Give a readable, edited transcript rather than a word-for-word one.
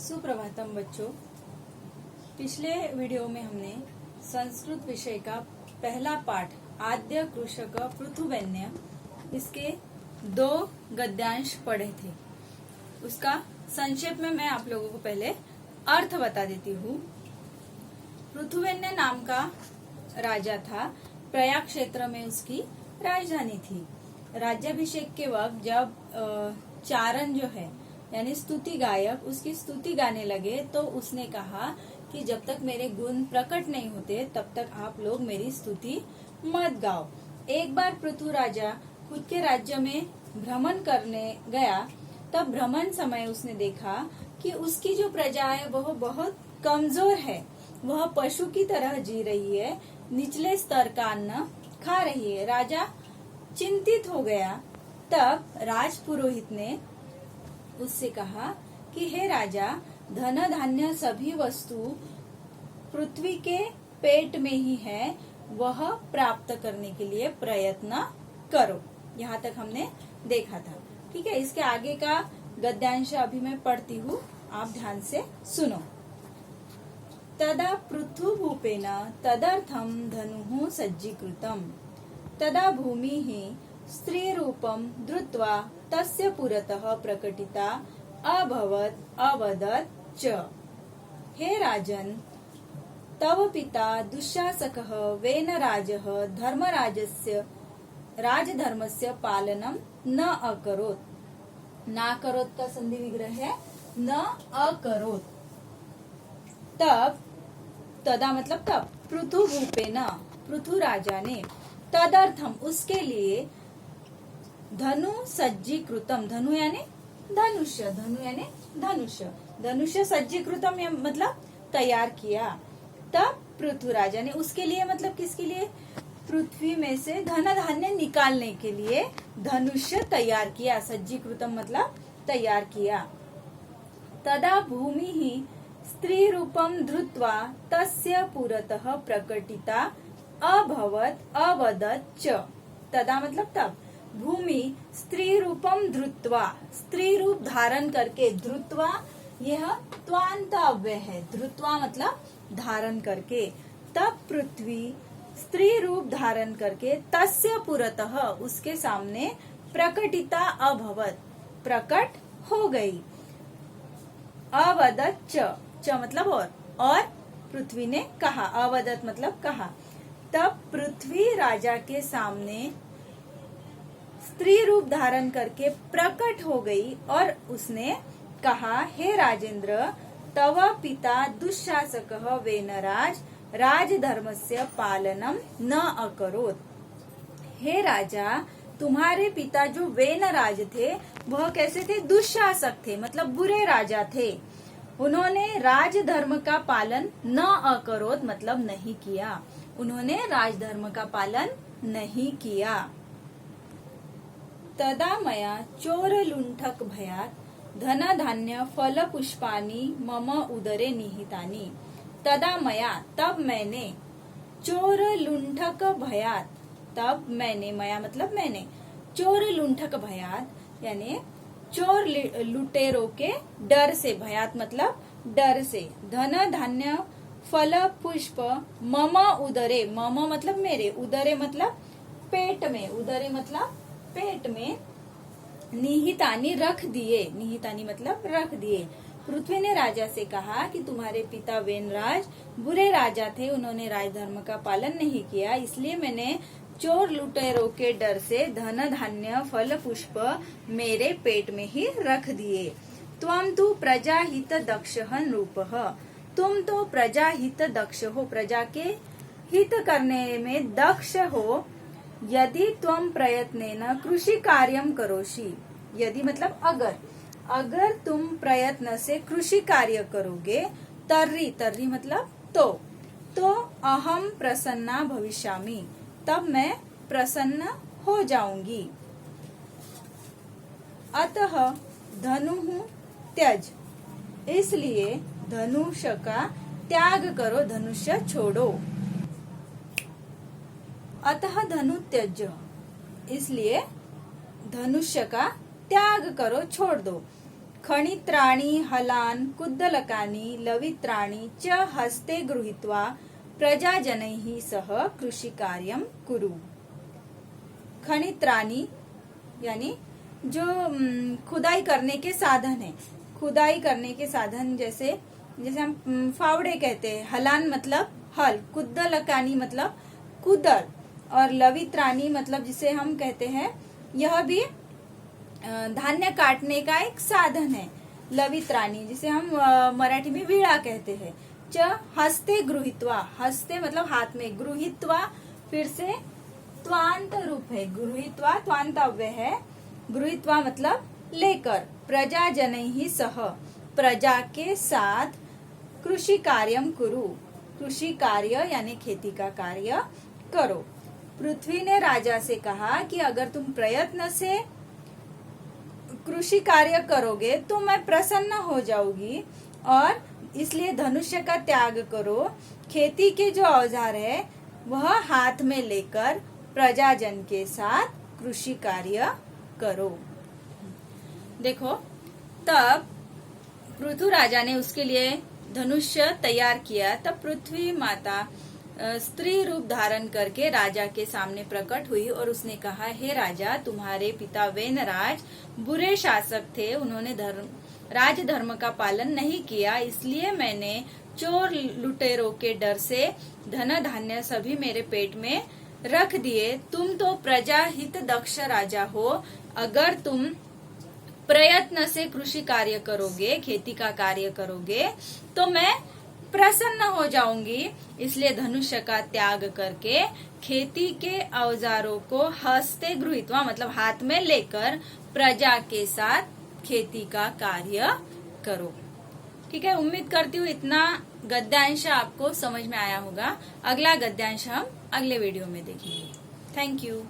सुप्रभातम बच्चों। पिछले वीडियो में हमने संस्कृत विषय का पहला पाठ आद्य कृषक पृथुवैन्य इसके 2 गद्यांश पढ़े थे। उसका संक्षेप में मैं आप लोगों को पहले अर्थ बता देती हूँ। पृथुवैन्य नाम का राजा था। प्रयाग क्षेत्र में उसकी राजधानी थी। राज्याभिषेक के वक्त जब चारण जो है यानी स्तुति गायक उसकी स्तुति गाने लगे तो उसने कहा कि जब तक मेरे गुण प्रकट नहीं होते तब तक आप लोग मेरी स्तुति मत गाओ। एक बार पृथु राजा खुद के राज्य में भ्रमण करने गया। तब भ्रमण समय उसने देखा कि उसकी जो प्रजा है वह बहुत कमजोर है। वह पशु की तरह जी रही है, निचले स्तर का अन्न खा रही है। राजा चिंतित हो गया। तब राज पुरोहित ने उससे कहा कि हे राजा, धन धान्य सभी वस्तु पृथ्वी के पेट में ही है, वह प्राप्त करने के लिए प्रयत्न करो। यहाँ तक हमने देखा था। ठीक है, इसके आगे का गद्यांश अभी मैं पढ़ती हूँ, आप ध्यान से सुनो। तदा पृथु भूपेन तदर्थम धनुः सज्जीकृतम् तदा भूमिः स्त्री रूपम धृत्वा तस्य पुरतः प्रकटिता अभवत् अवदत् च हे राजन्, तव पिता दुःशासकः वेनराजः धर्मराजस्य राजधर्मस्य पालनं न अकरोत्। नाकरोत् का संधि विग्रह है न अकरोत्। तब तदा मतलब तब पृथु भूपेन पृथु राजा ने तदर्थम उसके लिए धनु सज्जीकृतम, धनु यानी धनुष्य, धनु यानी धनुष्य, धनुष्य सज्जीकृतम मतलब तैयार किया। तब पृथु राजा ने उसके लिए मतलब किसके लिए, पृथ्वी में से धन धान्य निकालने के लिए धनुष्य तैयार किया। सज्जीकृतम मतलब तैयार किया। तदा भूमि ही स्त्री रूपम धृत्वा तस्य पुरतः प्रकटिता अभवत् अवदत् च। तदा मतलब तब भूमि स्त्री रूपम धृत्वा, स्त्री रूप धारण करके, धृत्वा यह त्वांत अव्यय है, धृत्वा मतलब धारण करके। तब पृथ्वी स्त्री रूप धारण करके तस्य पुरतः उसके सामने प्रकटिता अभवत् प्रकट हो गई। अवदत् च मतलब और पृथ्वी ने कहा, अवदत् मतलब कहा। तब पृथ्वी राजा के सामने स्त्री रूप धारण करके प्रकट हो गई और उसने कहा, हे राजेंद्र, तव पिता दुःशासकः वेनराज राजधर्मस्य पालनम न अकरोत्। हे राजा, तुम्हारे पिता जो वेनराज थे वह कैसे थे, दुःशासक थे मतलब बुरे राजा थे। उन्होंने राजधर्म का पालन न अकरोत् मतलब नहीं किया, उन्होंने राजधर्म का पालन नहीं किया। तदा मया चोर लुंठक भयात् धन धान्य फल पुष्पानि मम उदरे निहितानि। तदा मया तब मैंने, चोर लुंठक भयात् तब मैंने, मया मतलब मैंने, चोर लुंठक भयात् यानी चोर लुटेरों के डर से, भयात् मतलब डर से, धन धान्य फल पुष्प मम उदरे, मम मतलब मेरे, उदरे मतलब पेट में, उदरे मतलब पेट में, निहितानी रख दिए, निहितानी मतलब रख दिए। पृथ्वी ने राजा से कहा कि तुम्हारे पिता वेनराज बुरे राजा थे, उन्होंने राजधर्म का पालन नहीं किया, इसलिए मैंने चोर लुटेरों के डर से धन धान्य फल पुष्प मेरे पेट में ही रख दिए। त्वं तु प्रजा हित दक्षः नृपः, तुम तो प्रजा हित दक्ष हो, प्रजा के हित करने में दक्ष हो। यदि त्वं प्रयत्नेन कृषि कार्यम करोषि, यदि मतलब अगर तुम प्रयत्न से कृषि कार्य करोगे, तर्री, तर्री मतलब तो अहम प्रसन्ना भविष्यामि, तब मैं प्रसन्न हो जाऊंगी। अतः धनुः त्यज, इसलिए धनुष्य का त्याग करो, धनुष्य छोड़ो। अतः धनु त्यज, इसलिए धनुष्य का त्याग करो, छोड़ दो। खणित्राणि हलान् कुद्दलकानि लवित्राणि च हस्ते गृहीत्वा प्रजाजनैः सह कृषिकार्यं कुरु। खणित्राणि यानी जो खुदाई करने के साधन है, खुदाई करने के साधन जैसे हम फावड़े कहते हैं, हलान मतलब हल, कुद्दलकानी मतलब कुदल, और लवित्राणी मतलब जिसे हम कहते हैं, यह भी धान्य काटने का एक साधन है। लवित्राणी जिसे हम मराठी में वीणा कहते हैं। च हस्ते गृहीत्वा, हस्ते मतलब हाथ में, गृहीत्वा फिर से त्वांत रूप है, गृहीत्वा त्वांत अव्यय है, गृहीत्वा मतलब लेकर, प्रजाजनैः सह प्रजा के साथ कृषि कार्यम कुरु, कृषि कार्य यानी खेती का कार्य करो। पृथ्वी ने राजा से कहा कि अगर तुम प्रयत्न से कृषि कार्य करोगे तो मैं प्रसन्न हो जाऊंगी, और इसलिए धनुष्य का त्याग करो। खेती के जो औजार है वह हाथ में लेकर प्रजाजन के साथ कृषि कार्य करो। देखो, तब पृथु राजा ने उसके लिए धनुष्य तैयार किया। तब पृथ्वी माता स्त्री रूप धारण करके राजा के सामने प्रकट हुई और उसने कहा, हे राजा, तुम्हारे पिता वेनराज बुरे शासक थे, उन्होंने राजधर्म का पालन नहीं किया, इसलिए मैंने चोर लुटेरों के डर से धन धान्य सभी मेरे पेट में रख दिए। तुम तो प्रजा हित दक्ष राजा हो, अगर तुम प्रयत्न से कृषि कार्य करोगे, खेती का कार्य करोगे, तो मैं प्रसन्न हो जाऊंगी। इसलिए धनुष्य का त्याग करके खेती के औजारों को हस्ते गृहीत्वा मतलब हाथ में लेकर प्रजा के साथ खेती का कार्य करो। ठीक है, उम्मीद करती हूँ इतना गद्यांश आपको समझ में आया होगा। अगला गद्यांश हम अगले वीडियो में देखेंगे। Thank you.